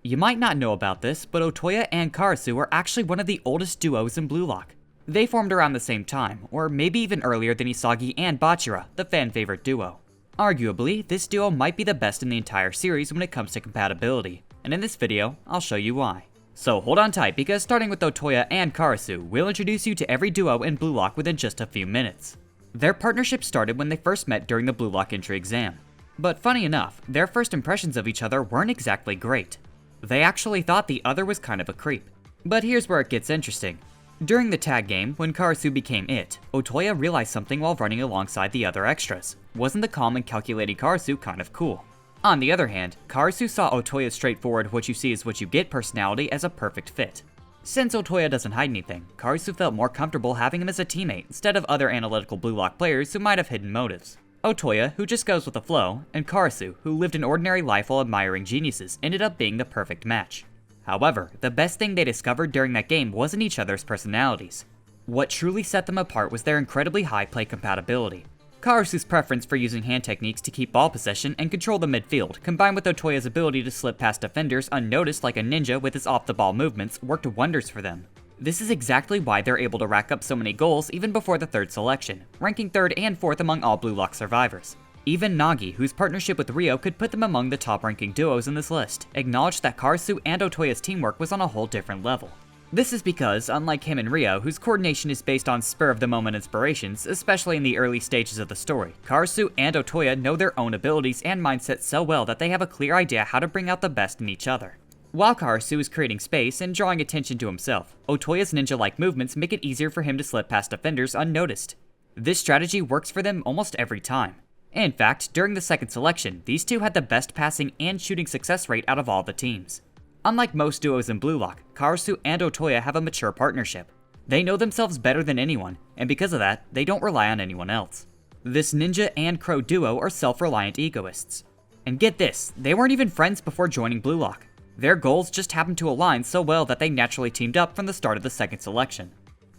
You might not know about this, but Otoya and Karasu are actually one of the oldest duos in Blue Lock. They formed around the same time, or maybe even earlier than Isagi and Bachira, the fan favorite duo. Arguably, this duo might be the best in the entire series when it comes to compatibility, and in this video, I'll show you why. So hold on tight, because starting with Otoya and Karasu, we'll introduce you to every duo in Blue Lock within just a few minutes. Their partnership started when they first met during the Blue Lock entry exam. But funny enough, their first impressions of each other weren't exactly great. They actually thought the other was kind of a creep. But here's where it gets interesting. During the tag game, when Karasu became it, Otoya realized something while running alongside the other extras. Wasn't the calm and calculating Karasu kind of cool? On the other hand, Karasu saw Otoya's straightforward what you see is what you get personality as a perfect fit. Since Otoya doesn't hide anything, Karasu felt more comfortable having him as a teammate instead of other analytical Blue Lock players who might have hidden motives. Otoya, who just goes with the flow, and Karasu, who lived an ordinary life while admiring geniuses, ended up being the perfect match. However, the best thing they discovered during that game wasn't each other's personalities. What truly set them apart was their incredibly high play compatibility. Karasu's preference for using hand techniques to keep ball possession and control the midfield, combined with Otoya's ability to slip past defenders unnoticed like a ninja with his off-the-ball movements, worked wonders for them. This is exactly why they're able to rack up so many goals even before the third selection, ranking 3rd and 4th among all Blue Lock survivors. Even Nagi, whose partnership with Reo could put them among the top-ranking duos in this list, acknowledged that Karasu and Otoya's teamwork was on a whole different level. This is because, unlike him and Reo, whose coordination is based on spur-of-the-moment inspirations, especially in the early stages of the story, Karasu and Otoya know their own abilities and mindsets so well that they have a clear idea how to bring out the best in each other. While Karasu is creating space and drawing attention to himself, Otoya's ninja-like movements make it easier for him to slip past defenders unnoticed. This strategy works for them almost every time. In fact, during the second selection, these two had the best passing and shooting success rate out of all the teams. Unlike most duos in Blue Lock, Karasu and Otoya have a mature partnership. They know themselves better than anyone, and because of that, they don't rely on anyone else. This ninja and crow duo are self-reliant egoists. And get this, they weren't even friends before joining Blue Lock. Their goals just happened to align so well that they naturally teamed up from the start of the second selection.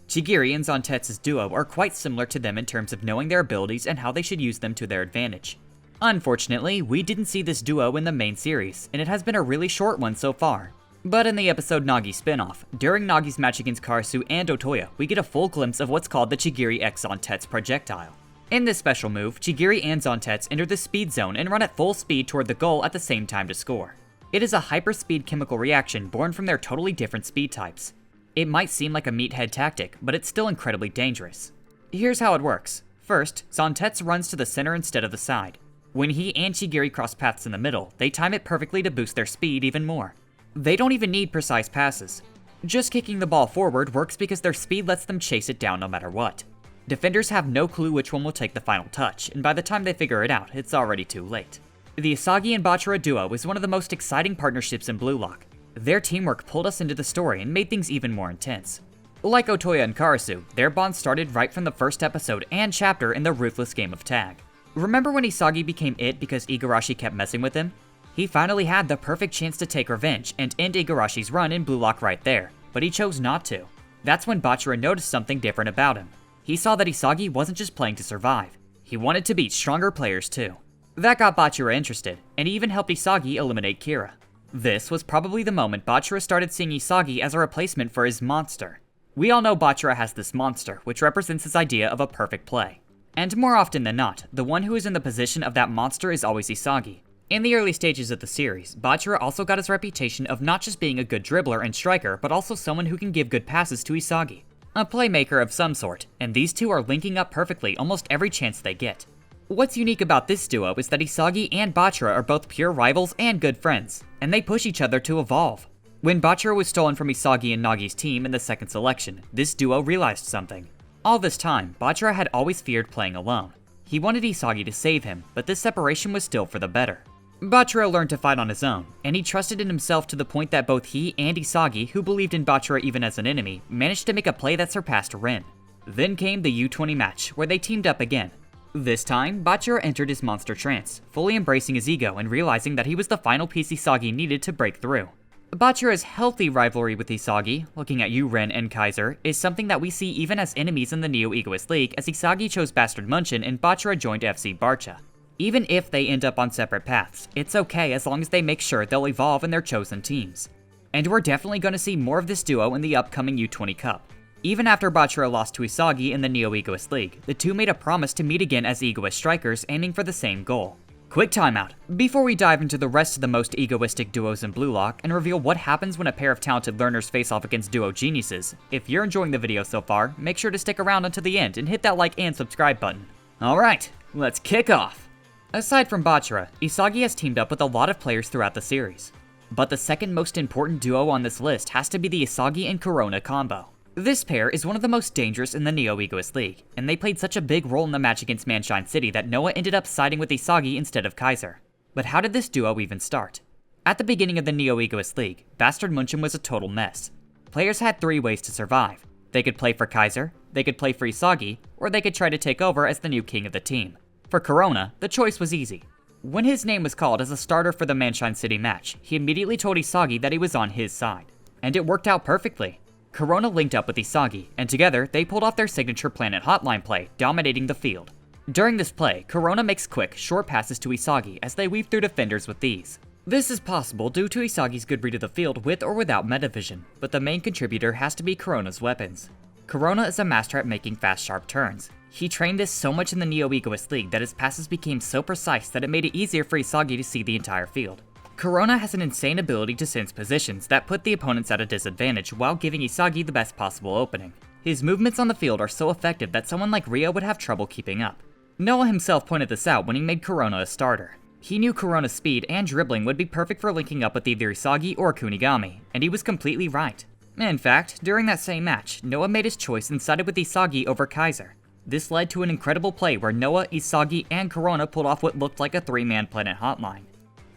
Chigiri and Zantetsu's duo are quite similar to them in terms of knowing their abilities and how they should use them to their advantage. Unfortunately, we didn't see this duo in the main series, and it has been a really short one so far. But in the episode Nagi spinoff, during Nagi's match against Karasu and Otoya, we get a full glimpse of what's called the Chigiri x Zantetsu projectile. In this special move, Chigiri and Zantetsu enter the speed zone and run at full speed toward the goal at the same time to score. It is a hyperspeed chemical reaction born from their totally different speed types. It might seem like a meathead tactic, but it's still incredibly dangerous. Here's how it works. First, Zantetsu runs to the center instead of the side. When he and Chigiri cross paths in the middle, they time it perfectly to boost their speed even more. They don't even need precise passes. Just kicking the ball forward works because their speed lets them chase it down no matter what. Defenders have no clue which one will take the final touch, and by the time they figure it out, it's already too late. The Isagi and Bachira duo is one of the most exciting partnerships in Blue Lock. Their teamwork pulled us into the story and made things even more intense. Like Otoya and Karasu, their bond started right from the first episode and chapter in the ruthless game of tag. Remember when Isagi became it because Igarashi kept messing with him? He finally had the perfect chance to take revenge and end Igarashi's run in Blue Lock right there, but he chose not to. That's when Bachira noticed something different about him. He saw that Isagi wasn't just playing to survive. He wanted to beat stronger players too. That got Bachira interested, and he even helped Isagi eliminate Kira. This was probably the moment Bachira started seeing Isagi as a replacement for his monster. We all know Bachira has this monster, which represents his idea of a perfect play. And more often than not, the one who is in the position of that monster is always Isagi. In the early stages of the series, Bachira also got his reputation of not just being a good dribbler and striker, but also someone who can give good passes to Isagi. A playmaker of some sort, and these two are linking up perfectly almost every chance they get. What's unique about this duo is that Isagi and Bachira are both pure rivals and good friends, and they push each other to evolve. When Bachira was stolen from Isagi and Nagi's team in the second selection, this duo realized something. All this time, Bachira had always feared playing alone. He wanted Isagi to save him, but this separation was still for the better. Bachira learned to fight on his own, and he trusted in himself to the point that both he and Isagi, who believed in Bachira even as an enemy, managed to make a play that surpassed Rin. Then came the U20 match, where they teamed up again. This time, Bachira entered his monster trance, fully embracing his ego and realizing that he was the final piece Isagi needed to break through. Bachira's healthy rivalry with Isagi, looking at you Rin and Kaiser, is something that we see even as enemies in the Neo Egoist League as Isagi chose Bastard Munchen and Bachira joined FC Barca. Even if they end up on separate paths, it's okay as long as they make sure they'll evolve in their chosen teams. And we're definitely going to see more of this duo in the upcoming U20 Cup. Even after Bachira lost to Isagi in the Neo Egoist League, the two made a promise to meet again as Egoist strikers aiming for the same goal. Quick timeout. Before we dive into the rest of the most egoistic duos in Blue Lock and reveal what happens when a pair of talented learners face off against duo geniuses, if you're enjoying the video so far, make sure to stick around until the end and hit that like and subscribe button. Alright, let's kick off! Aside from Bachira, Isagi has teamed up with a lot of players throughout the series. But the second most important duo on this list has to be the Isagi and Corona combo. This pair is one of the most dangerous in the Neo Egoist League, and they played such a big role in the match against Manshine City that Noah ended up siding with Isagi instead of Kaiser. But how did this duo even start? At the beginning of the Neo Egoist League, Bastard Munchen was a total mess. Players had three ways to survive. They could play for Kaiser, they could play for Isagi, or they could try to take over as the new king of the team. For Corona, the choice was easy. When his name was called as a starter for the Manshine City match, he immediately told Isagi that he was on his side. And it worked out perfectly. Corona linked up with Isagi, and together they pulled off their signature planet hotline play, dominating the field. During this play, Corona makes quick, short passes to Isagi as they weave through defenders with ease. This is possible due to Isagi's good read of the field with or without metavision, but the main contributor has to be Corona's weapons. Corona is a master at making fast, sharp turns. He trained this so much in the Neo Egoist League that his passes became so precise that it made it easier for Isagi to see the entire field. Corona has an insane ability to sense positions that put the opponents at a disadvantage while giving Isagi the best possible opening. His movements on the field are so effective that someone like Reo would have trouble keeping up. Noah himself pointed this out when he made Corona a starter. He knew Corona's speed and dribbling would be perfect for linking up with either Isagi or Kunigami, and he was completely right. In fact, during that same match, Noah made his choice and sided with Isagi over Kaiser. This led to an incredible play where Noah, Isagi, and Corona pulled off what looked like a three-man planet hotline.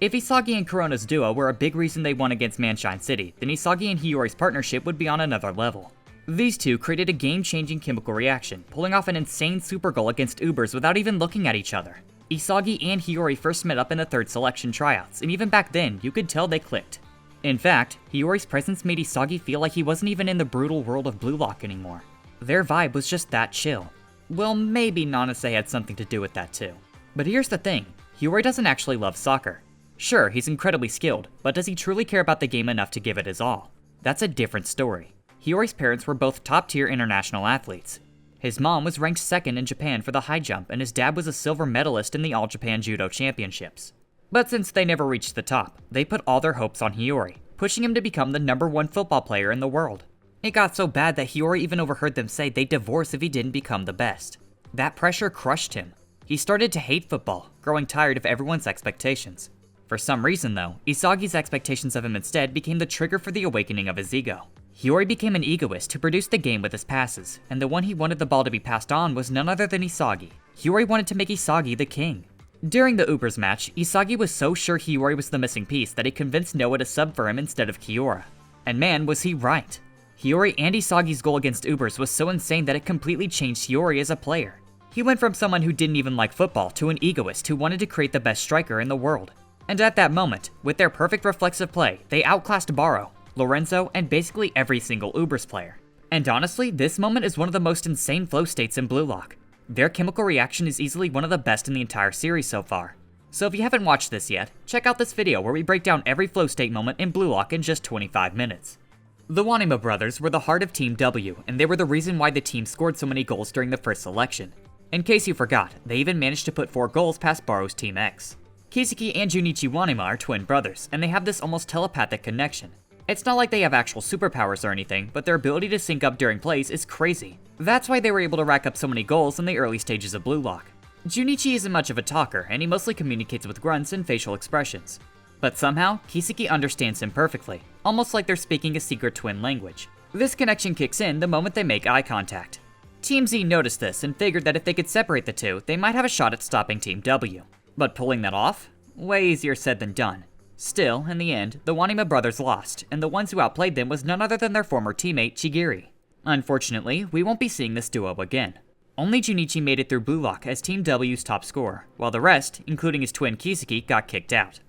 If Isagi and Corona's duo were a big reason they won against Manshine City, then Isagi and Hiori's partnership would be on another level. These two created a game-changing chemical reaction, pulling off an insane super goal against Ubers without even looking at each other. Isagi and Hiori first met up in the third selection tryouts, and even back then, you could tell they clicked. In fact, Hiori's presence made Isagi feel like he wasn't even in the brutal world of Blue Lock anymore. Their vibe was just that chill. Well, maybe Nanase had something to do with that too. But here's the thing, Hiori doesn't actually love soccer. Sure, he's incredibly skilled, but does he truly care about the game enough to give it his all? That's a different story. Hiori's parents were both top-tier international athletes. His mom was ranked second in Japan for the high jump, and his dad was a silver medalist in the All-Japan Judo Championships. But since they never reached the top, they put all their hopes on Hiori, pushing him to become the #1 football player in the world. It got so bad that Hiori even overheard them say they'd divorce if he didn't become the best. That pressure crushed him. He started to hate football, growing tired of everyone's expectations. For some reason though, Isagi's expectations of him instead became the trigger for the awakening of his ego. Hiori became an egoist who produced the game with his passes, and the one he wanted the ball to be passed on was none other than Isagi. Hiori wanted to make Isagi the king. During the Ubers match, Isagi was so sure Hiori was the missing piece that he convinced Noah to sub for him instead of Kiora. And man, was he right. Hiori and Isagi's goal against Ubers was so insane that it completely changed Hiori as a player. He went from someone who didn't even like football to an egoist who wanted to create the best striker in the world. And at that moment, with their perfect reflexive play, they outclassed Baro, Lorenzo, and basically every single Ubers player. And honestly, this moment is one of the most insane flow states in Blue Lock. Their chemical reaction is easily one of the best in the entire series so far. So if you haven't watched this yet, check out this video where we break down every flow state moment in Blue Lock in just 25 minutes. The Wanima brothers were the heart of Team W, and they were the reason why the team scored so many goals during the first selection. In case you forgot, they even managed to put 4 goals past Baro's Team X. Kiseki and Junichi Wanima are twin brothers, and they have this almost telepathic connection. It's not like they have actual superpowers or anything, but their ability to sync up during plays is crazy. That's why they were able to rack up so many goals in the early stages of Blue Lock. Junichi isn't much of a talker, and he mostly communicates with grunts and facial expressions. But somehow, Kiseki understands him perfectly, almost like they're speaking a secret twin language. This connection kicks in the moment they make eye contact. Team Z noticed this and figured that if they could separate the two, they might have a shot at stopping Team W. But pulling that off? Way easier said than done. Still, in the end, the Wanima brothers lost, and the ones who outplayed them was none other than their former teammate Chigiri. Unfortunately, we won't be seeing this duo again. Only Junichi made it through Blue Lock as Team W's top scorer, while the rest, including his twin Kiseki, got kicked out.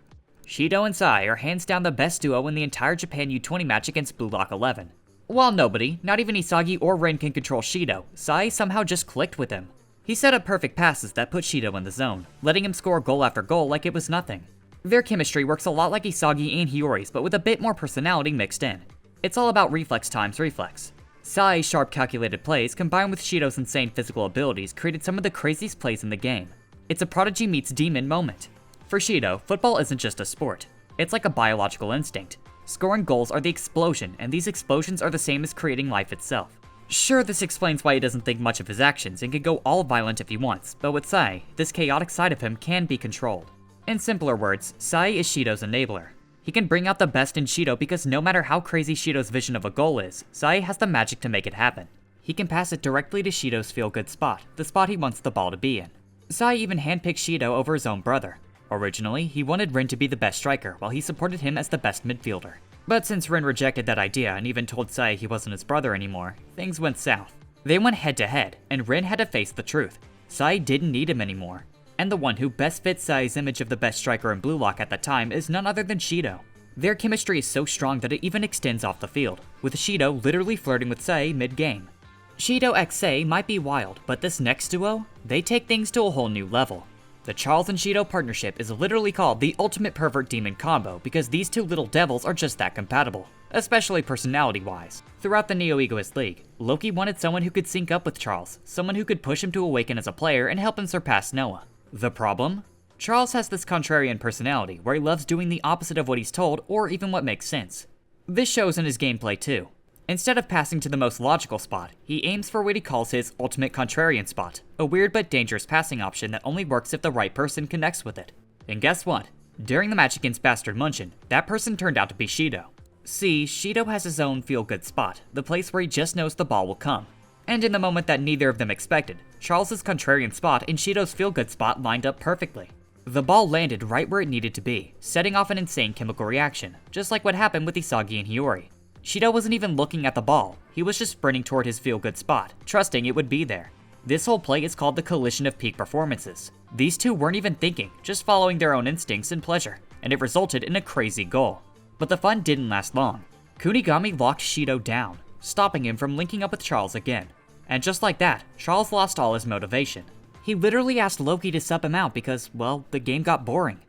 Shidou and Sai are hands down the best duo in the entire Japan U20 match against Blue Lock 11. While nobody, not even Isagi or Rin, can control Shidou, Sai somehow just clicked with him. He set up perfect passes that put Shidou in the zone, letting him score goal after goal like it was nothing. Their chemistry works a lot like Isagi and Hiori's, but with a bit more personality mixed in. It's all about reflex times reflex. Sai's sharp calculated plays combined with Shidou's insane physical abilities created some of the craziest plays in the game. It's a Prodigy meets demon moment. For Shidou, football isn't just a sport. It's like a biological instinct. Scoring goals are the explosion, and these explosions are the same as creating life itself. Sure, this explains why he doesn't think much of his actions and can go all violent if he wants, but with Sai, this chaotic side of him can be controlled. In simpler words, Sai is Shidou's enabler. He can bring out the best in Shidou because no matter how crazy Shidou's vision of a goal is, Sai has the magic to make it happen. He can pass it directly to Shidou's feel-good spot, the spot he wants the ball to be in. Sai even handpicked Shidou over his own brother. Originally, he wanted Rin to be the best striker while he supported him as the best midfielder. But since Rin rejected that idea and even told Sai he wasn't his brother anymore, things went south. They went head to head, and Rin had to face the truth. Sai didn't need him anymore. And the one who best fits Sai's image of the best striker in Blue Lock at the time is none other than Shidou. Their chemistry is so strong that it even extends off the field, with Shidou literally flirting with Sai mid-game. Shidou x Sai might be wild, but this next duo, they take things to a whole new level. The Charles and Shidou partnership is literally called the ultimate pervert demon combo because these two little devils are just that compatible, especially personality-wise. Throughout the Neo-Egoist League, Loki wanted someone who could sync up with Charles, someone who could push him to awaken as a player and help him surpass Noah. The problem? Charles has this contrarian personality where he loves doing the opposite of what he's told or even what makes sense. This shows in his gameplay too. Instead of passing to the most logical spot, he aims for what he calls his ultimate contrarian spot, a weird but dangerous passing option that only works if the right person connects with it. And guess what? During the match against Bastard Munchen, that person turned out to be Shidou. See, Shidou has his own feel-good spot, the place where he just knows the ball will come. And in the moment that neither of them expected, Charles' contrarian spot and Shidou's feel-good spot lined up perfectly. The ball landed right where it needed to be, setting off an insane chemical reaction, just like what happened with Isagi and Hiori. Shidou wasn't even looking at the ball, he was just sprinting toward his feel-good spot, trusting it would be there. This whole play is called the collision of peak performances. These two weren't even thinking, just following their own instincts and pleasure, and it resulted in a crazy goal. But the fun didn't last long. Kunigami locked Shidou down, stopping him from linking up with Charles again. And just like that, Charles lost all his motivation. He literally asked Loki to sub him out because, well, the game got boring.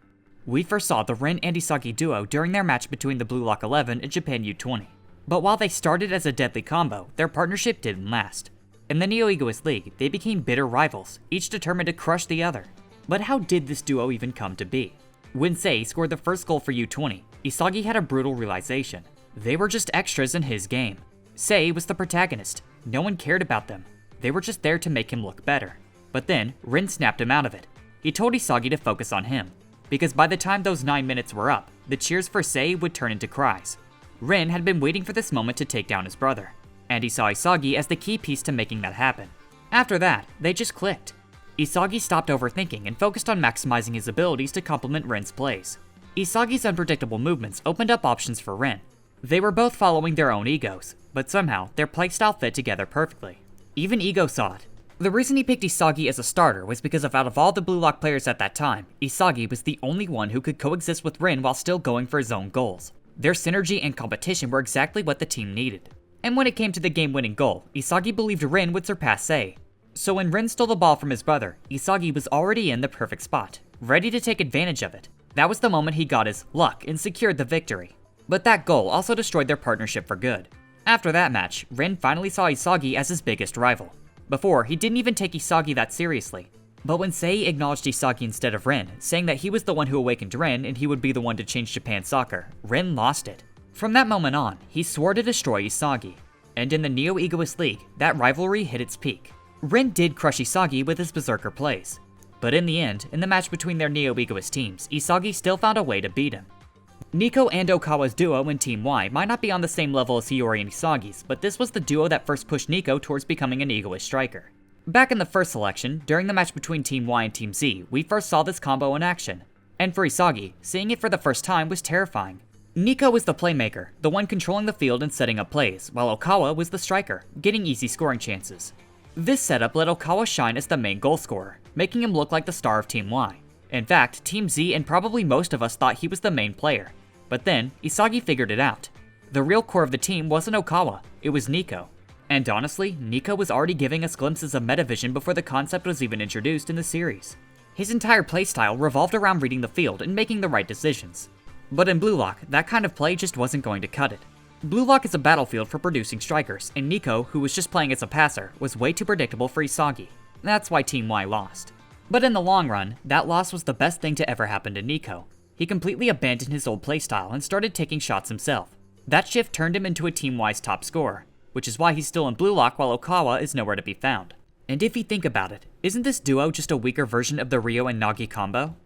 We first saw the Rin and Isagi duo during their match between the Blue Lock 11 and Japan U20. But while they started as a deadly combo, their partnership didn't last. In the Neo-Egoist League, they became bitter rivals, each determined to crush the other. But how did this duo even come to be? When Sei scored the first goal for U20, Isagi had a brutal realization. They were just extras in his game. Sei was the protagonist. No one cared about them. They were just there to make him look better. But then, Rin snapped him out of it. He told Isagi to focus on him, because by the time those 9 minutes were up, the cheers for Sei would turn into cries. Rin had been waiting for this moment to take down his brother, and he saw Isagi as the key piece to making that happen. After that, they just clicked. Isagi stopped overthinking and focused on maximizing his abilities to complement Rin's plays. Isagi's unpredictable movements opened up options for Rin. They were both following their own egos, but somehow their playstyle fit together perfectly. Even Ego saw it. The reason he picked Isagi as a starter was because out of all the Blue Lock players at that time, Isagi was the only one who could coexist with Rin while still going for his own goals. Their synergy and competition were exactly what the team needed. And when it came to the game-winning goal, Isagi believed Rin would surpass Sei. So when Rin stole the ball from his brother, Isagi was already in the perfect spot, ready to take advantage of it. That was the moment he got his luck and secured the victory. But that goal also destroyed their partnership for good. After that match, Rin finally saw Isagi as his biggest rival. Before, he didn't even take Isagi that seriously. But when Sei acknowledged Isagi instead of Rin, saying that he was the one who awakened Rin and he would be the one to change Japan's soccer, Rin lost it. From that moment on, he swore to destroy Isagi. And in the Neo-Egoist League, that rivalry hit its peak. Rin did crush Isagi with his berserker plays. But in the end, in the match between their Neo-Egoist teams, Isagi still found a way to beat him. Niko and Okawa's duo in Team Y might not be on the same level as Hiori and Isagi's, but this was the duo that first pushed Niko towards becoming an egoist striker. Back in the first selection, during the match between Team Y and Team Z, we first saw this combo in action. And for Isagi, seeing it for the first time was terrifying. Niko was the playmaker, the one controlling the field and setting up plays, while Okawa was the striker, getting easy scoring chances. This setup let Okawa shine as the main goal scorer, making him look like the star of Team Y. In fact, Team Z and probably most of us thought he was the main player. But then, Isagi figured it out. The real core of the team wasn't Okawa, it was Niko. And honestly, Niko was already giving us glimpses of metavision before the concept was even introduced in the series. His entire playstyle revolved around reading the field and making the right decisions. But in Blue Lock, that kind of play just wasn't going to cut it. Blue Lock is a battlefield for producing strikers, and Niko, who was just playing as a passer, was way too predictable for Isagi. That's why Team Y lost. But in the long run, that loss was the best thing to ever happen to Niko. He completely abandoned his old playstyle and started taking shots himself. That shift turned him into a Team Y's top scorer, which is why he's still in Blue Lock while Okawa is nowhere to be found. And if you think about it, isn't this duo just a weaker version of the Reo and Nagi combo?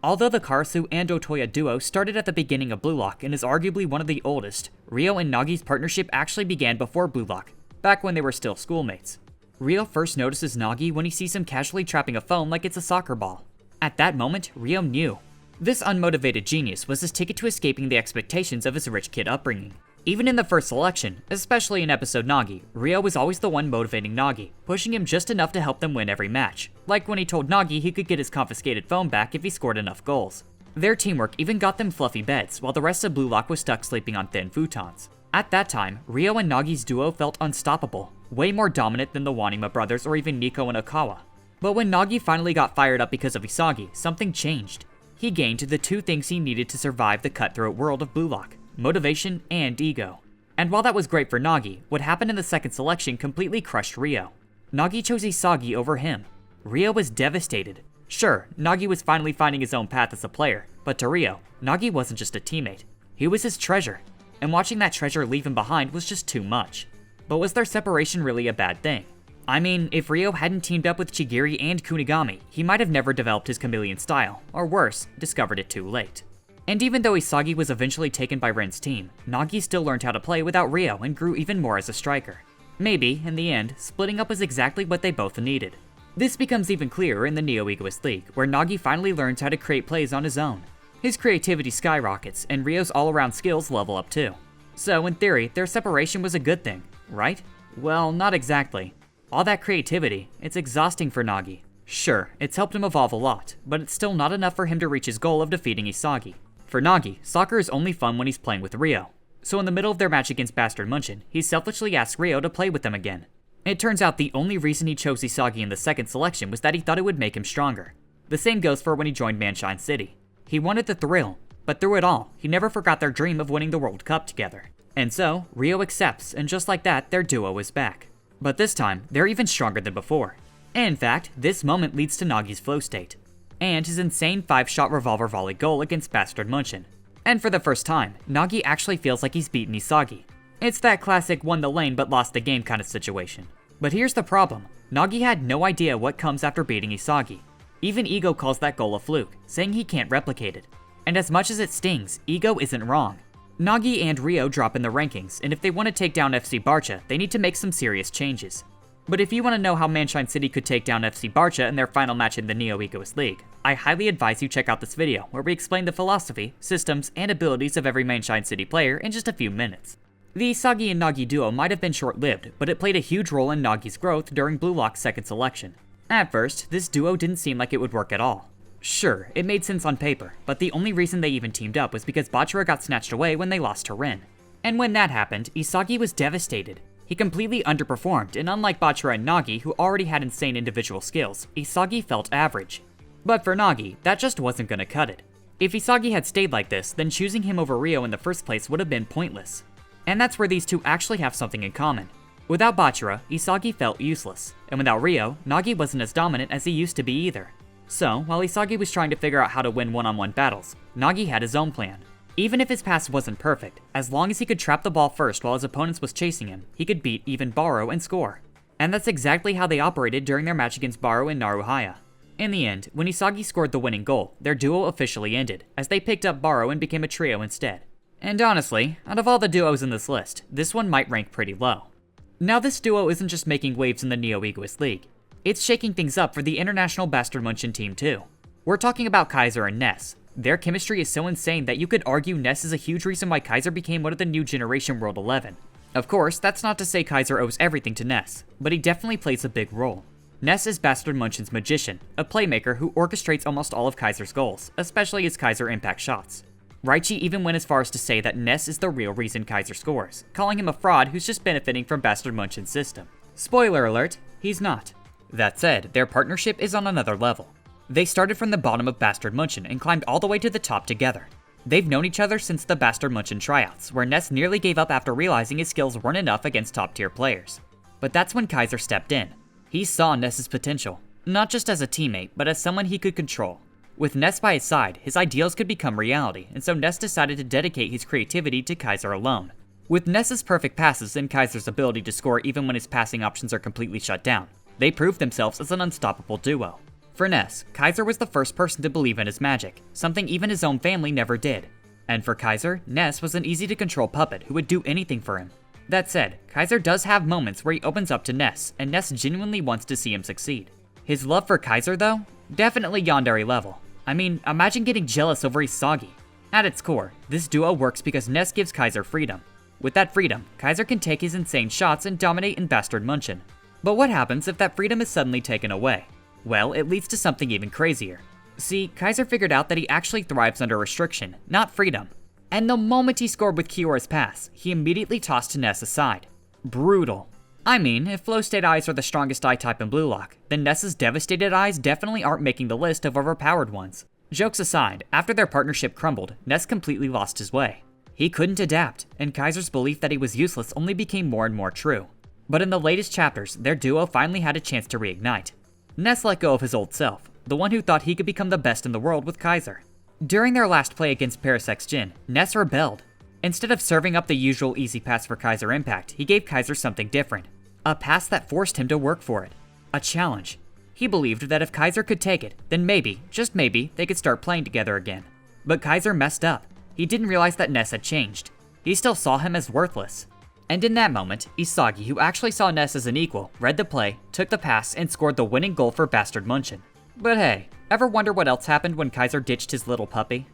Although the Karasu and Otoya duo started at the beginning of Blue Lock and is arguably one of the oldest, Reo and Nagi's partnership actually began before Blue Lock, back when they were still schoolmates. Reo first notices Nagi when he sees him casually trapping a phone like it's a soccer ball. At that moment, Reo knew. This unmotivated genius was his ticket to escaping the expectations of his rich kid upbringing. Even in the first selection, especially in episode Nagi, Reo was always the one motivating Nagi, pushing him just enough to help them win every match, like when he told Nagi he could get his confiscated phone back if he scored enough goals. Their teamwork even got them fluffy beds, while the rest of Blue Lock was stuck sleeping on thin futons. At that time, Reo and Nagi's duo felt unstoppable, way more dominant than the Wanima brothers or even Niko and Okawa. But when Nagi finally got fired up because of Isagi, something changed. He gained the two things he needed to survive the cutthroat world of Blue Lock: motivation and ego. And while that was great for Nagi, what happened in the second selection completely crushed Reo. Nagi chose Isagi over him. Reo was devastated. Sure, Nagi was finally finding his own path as a player, but to Reo, Nagi wasn't just a teammate. He was his treasure, and watching that treasure leave him behind was just too much. But was their separation really a bad thing? I mean, if Reo hadn't teamed up with Chigiri and Kunigami, he might have never developed his chameleon style, or worse, discovered it too late. And even though Isagi was eventually taken by Ren's team, Nagi still learned how to play without Reo and grew even more as a striker. Maybe, in the end, splitting up was exactly what they both needed. This becomes even clearer in the Neo-Egoist League, where Nagi finally learns how to create plays on his own. His creativity skyrockets, and Rio's all-around skills level up too. So in theory, their separation was a good thing, right? Well, not exactly. All that creativity, it's exhausting for Nagi. Sure, it's helped him evolve a lot, but it's still not enough for him to reach his goal of defeating Isagi. For Nagi, soccer is only fun when he's playing with Reo. So in the middle of their match against Bastard Munchen, he selfishly asks Reo to play with them again. It turns out the only reason he chose Isagi in the second selection was that he thought it would make him stronger. The same goes for when he joined Manshine City. He wanted the thrill, but through it all, he never forgot their dream of winning the World Cup together. And so, Reo accepts, and just like that, their duo is back. But this time, they're even stronger than before. And in fact, this moment leads to Nagi's flow state, and his insane 5-shot revolver volley goal against Bastard Munchen. And for the first time, Nagi actually feels like he's beaten Isagi. It's that classic won the lane but lost the game kind of situation. But here's the problem, Nagi had no idea what comes after beating Isagi. Even Ego calls that goal a fluke, saying he can't replicate it. And as much as it stings, Ego isn't wrong. Nagi and Reo drop in the rankings, and if they want to take down FC Barca, they need to make some serious changes. But if you want to know how Manshine City could take down FC Barca in their final match in the Neo-Egoist League, I highly advise you check out this video where we explain the philosophy, systems, and abilities of every Manshine City player in just a few minutes. The Isagi and Nagi duo might have been short-lived, but it played a huge role in Nagi's growth during Blue Lock's second selection. At first, this duo didn't seem like it would work at all. Sure, it made sense on paper, but the only reason they even teamed up was because Bachira got snatched away when they lost to Rin. And when that happened, Isagi was devastated. He completely underperformed, and unlike Bachira and Nagi, who already had insane individual skills, Isagi felt average. But for Nagi, that just wasn't gonna cut it. If Isagi had stayed like this, then choosing him over Reo in the first place would have been pointless. And that's where these two actually have something in common. Without Bachira, Isagi felt useless, and without Reo, Nagi wasn't as dominant as he used to be either. So, while Isagi was trying to figure out how to win one-on-one battles, Nagi had his own plan. Even if his pass wasn't perfect, as long as he could trap the ball first while his opponents was chasing him, he could beat even Baro and score. And that's exactly how they operated during their match against Baro and Naruhaya. In the end, when Isagi scored the winning goal, their duo officially ended, as they picked up Baro and became a trio instead. And honestly, out of all the duos in this list, this one might rank pretty low. Now this duo isn't just making waves in the Neo-Egoist League, it's shaking things up for the International Bastard Munchen team too. We're talking about Kaiser and Ness. Their chemistry is so insane that you could argue Ness is a huge reason why Kaiser became one of the new generation World 11. Of course, that's not to say Kaiser owes everything to Ness, but he definitely plays a big role. Ness is Bastard Munchen's magician, a playmaker who orchestrates almost all of Kaiser's goals, especially his Kaiser impact shots. Raichi even went as far as to say that Ness is the real reason Kaiser scores, calling him a fraud who's just benefiting from Bastard Munchen's system. Spoiler alert, he's not. That said, their partnership is on another level. They started from the bottom of Bastard Munchen and climbed all the way to the top together. They've known each other since the Bastard Munchen tryouts, where Ness nearly gave up after realizing his skills weren't enough against top-tier players. But that's when Kaiser stepped in. He saw Ness's potential, not just as a teammate, but as someone he could control. With Ness by his side, his ideals could become reality, and so Ness decided to dedicate his creativity to Kaiser alone. With Ness's perfect passes and Kaiser's ability to score even when his passing options are completely shut down, they proved themselves as an unstoppable duo. For Ness, Kaiser was the first person to believe in his magic, something even his own family never did. And for Kaiser, Ness was an easy-to-control puppet who would do anything for him. That said, Kaiser does have moments where he opens up to Ness, and Ness genuinely wants to see him succeed. His love for Kaiser, though? Definitely yandere level. I mean, imagine getting jealous over Isagi. At its core, this duo works because Ness gives Kaiser freedom. With that freedom, Kaiser can take his insane shots and dominate in Bastard Munchen. But what happens if that freedom is suddenly taken away? Well, it leads to something even crazier. See, Kaiser figured out that he actually thrives under restriction, not freedom. And the moment he scored with Kiyora's pass, he immediately tossed Ness aside. Brutal. I mean, if Flow State Eyes are the strongest eye type in Blue Lock, then Ness's Devastated Eyes definitely aren't making the list of overpowered ones. Jokes aside, after their partnership crumbled, Ness completely lost his way. He couldn't adapt, and Kaiser's belief that he was useless only became more and more true. But in the latest chapters, their duo finally had a chance to reignite. Ness let go of his old self, the one who thought he could become the best in the world with Kaiser. During their last play against Parasex Jin, Ness rebelled. Instead of serving up the usual easy pass for Kaiser impact, he gave Kaiser something different. A pass that forced him to work for it. A challenge. He believed that if Kaiser could take it, then maybe, just maybe, they could start playing together again. But Kaiser messed up. He didn't realize that Ness had changed. He still saw him as worthless. And in that moment, Isagi, who actually saw Ness as an equal, read the play, took the pass, and scored the winning goal for Bastard Munchen. But hey, ever wonder what else happened when Kaiser ditched his little puppy?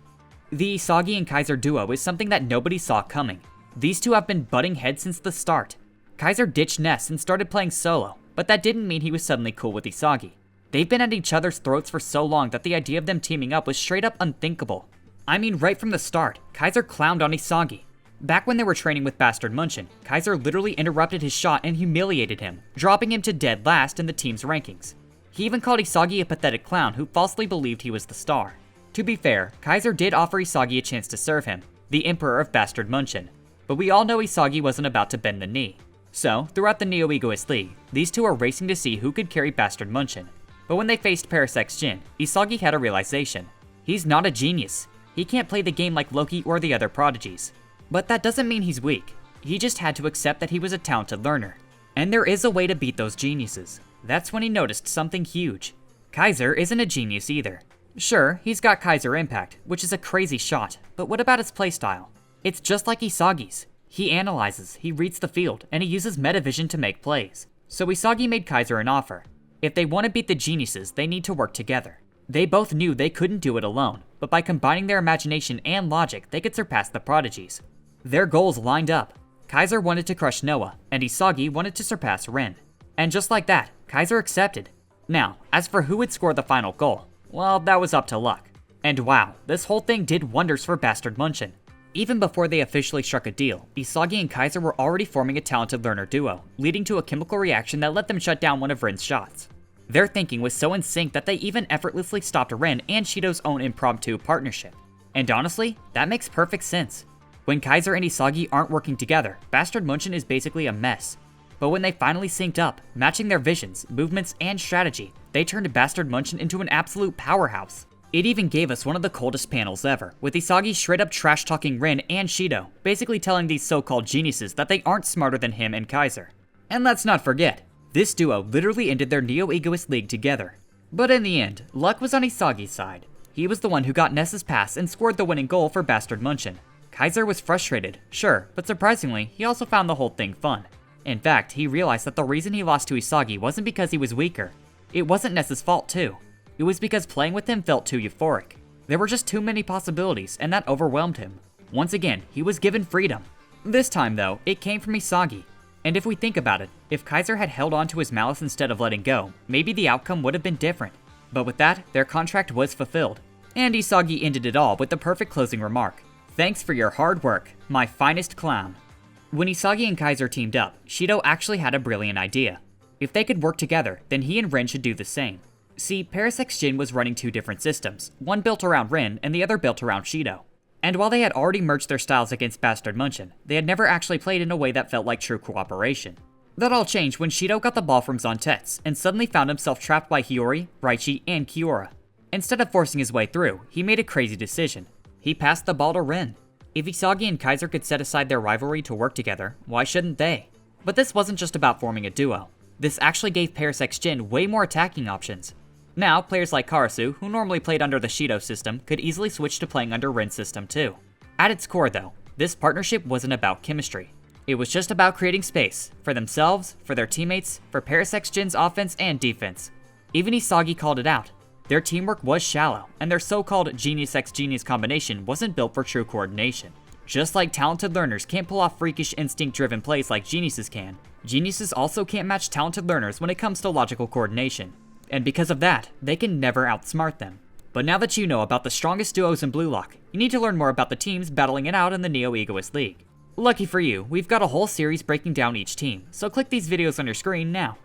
The Isagi and Kaiser duo is something that nobody saw coming. These two have been butting heads since the start. Kaiser ditched Ness and started playing solo, but that didn't mean he was suddenly cool with Isagi. They've been at each other's throats for so long that the idea of them teaming up was straight up unthinkable. I mean, right from the start, Kaiser clowned on Isagi. Back when they were training with Bastard Munchen, Kaiser literally interrupted his shot and humiliated him, dropping him to dead last in the team's rankings. He even called Isagi a pathetic clown who falsely believed he was the star. To be fair, Kaiser did offer Isagi a chance to serve him, the Emperor of Bastard Munchen, but we all know Isagi wasn't about to bend the knee. So, throughout the Neo Egoist League, these two are racing to see who could carry Bastard Munchen. But when they faced Parasex Jin, Isagi had a realization. He's not a genius. He can't play the game like Loki or the other prodigies. But that doesn't mean he's weak. He just had to accept that he was a talented learner. And there is a way to beat those geniuses. That's when he noticed something huge. Kaiser isn't a genius either. Sure, he's got Kaiser Impact, which is a crazy shot, but what about his playstyle? It's just like Isagi's. He analyzes, he reads the field, and he uses metavision to make plays. So Isagi made Kaiser an offer. If they want to beat the geniuses, they need to work together. They both knew they couldn't do it alone, but by combining their imagination and logic, they could surpass the prodigies. Their goals lined up. Kaiser wanted to crush Noah, and Isagi wanted to surpass Rin. And just like that, Kaiser accepted. Now, as for who would score the final goal, well, that was up to luck. And wow, this whole thing did wonders for Bastard Munchen. Even before they officially struck a deal, Isagi and Kaiser were already forming a talented learner duo, leading to a chemical reaction that let them shut down one of Rin's shots. Their thinking was so in sync that they even effortlessly stopped Rin and Shidou's own impromptu partnership. And honestly, that makes perfect sense. When Kaiser and Isagi aren't working together, Bastard Munchen is basically a mess. But when they finally synced up, matching their visions, movements, and strategy, they turned Bastard Munchen into an absolute powerhouse. It even gave us one of the coldest panels ever, with Isagi straight up trash-talking Rin and Shidou, basically telling these so-called geniuses that they aren't smarter than him and Kaiser. And let's not forget, this duo literally ended their Neo-Egoist League together. But in the end, luck was on Isagi's side. He was the one who got Ness's pass and scored the winning goal for Bastard Munchen. Kaiser was frustrated, sure, but surprisingly, he also found the whole thing fun. In fact, he realized that the reason he lost to Isagi wasn't because he was weaker. It wasn't Ness's fault too. It was because playing with him felt too euphoric. There were just too many possibilities, and that overwhelmed him. Once again, he was given freedom. This time though, it came from Isagi. And if we think about it, if Kaiser had held on to his malice instead of letting go, maybe the outcome would have been different. But with that, their contract was fulfilled. And Isagi ended it all with the perfect closing remark. Thanks for your hard work, my finest clown. When Isagi and Kaiser teamed up, Shidou actually had a brilliant idea. If they could work together, then he and Rin should do the same. See, Parasec's Jin was running two different systems, one built around Rin and the other built around Shidou. And while they had already merged their styles against Bastard Munchen, they had never actually played in a way that felt like true cooperation. That all changed when Shidou got the ball from Zontetsu and suddenly found himself trapped by Hiori, Raichi, and Kiora. Instead of forcing his way through, he made a crazy decision. He passed the ball to Rin. If Isagi and Kaiser could set aside their rivalry to work together, why shouldn't they? But this wasn't just about forming a duo. This actually gave Parasec's Jin way more attacking options. Now, players like Karasu, who normally played under the Shidou system, could easily switch to playing under Rin's system too. At its core though, this partnership wasn't about chemistry. It was just about creating space, for themselves, for their teammates, for Parasec's Jin's offense and defense. Even Isagi called it out. Their teamwork was shallow, and their so-called Genius X Genius combination wasn't built for true coordination. Just like talented learners can't pull off freakish instinct-driven plays like geniuses can, geniuses also can't match talented learners when it comes to logical coordination. And because of that, they can never outsmart them. But now that you know about the strongest duos in Blue Lock, you need to learn more about the teams battling it out in the Neo Egoist League. Lucky for you, we've got a whole series breaking down each team, so click these videos on your screen now.